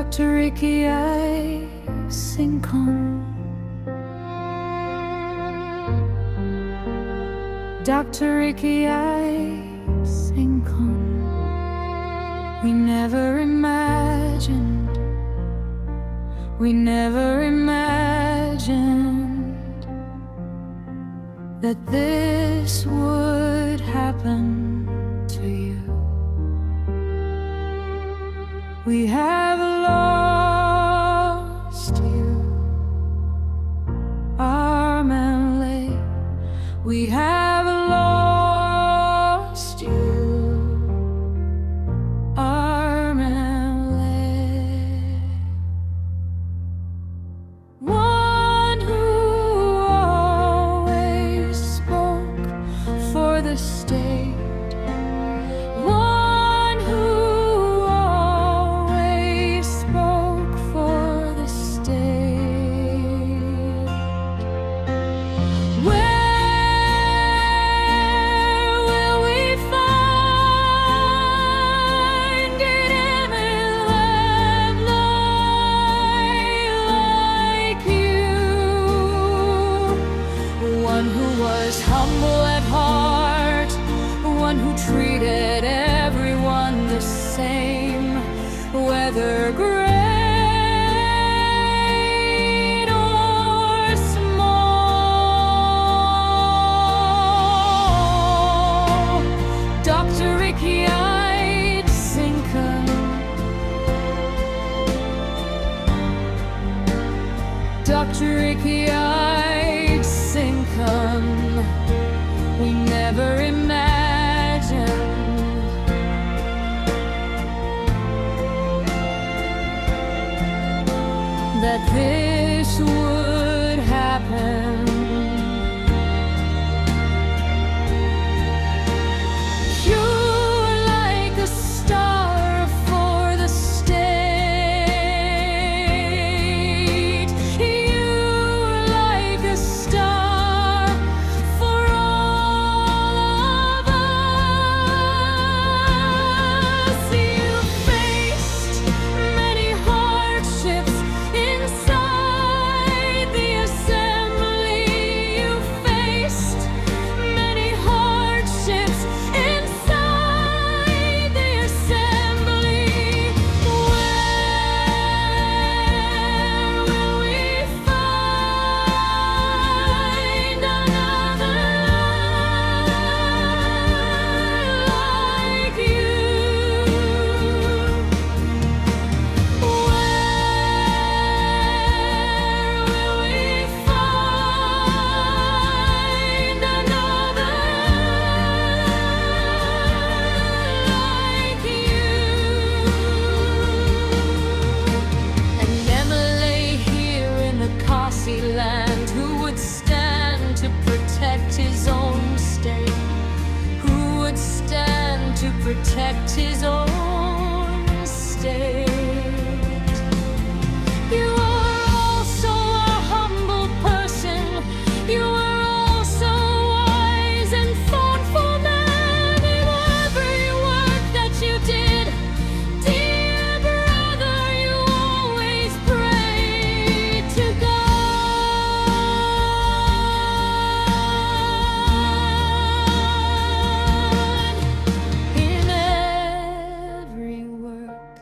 Dr. Riky, Syngkon. Dr. Riky, Syngkon. We never imagined that this would happen to you. We have lost you, our Malay. We have lost you, our Malay. One who always spoke for the state. One who always spoke for the state. Where will we find an image like you? One who was humble at heart, one who treated everyone the same, whether great or small. Dr. Riky, Syngkon. Dr. Riky, Syngkon. We never imagined that this would happen. You're like a star for the state. You're like a star for all of us. You faced many hardships inside the assembly. You faced many hardships inside the assembly. Where will we find another like you? Where will we find another like you? An Emily here in the Kasi land, who would stand to protect his own state, who would stand to protect his own state. You are also a humble person. You are also wise and thoughtful man in every work that you did. Dear brother, you always prayed to God in every work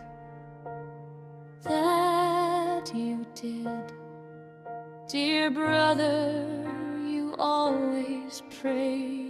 that you did. Dear brother, you always prayed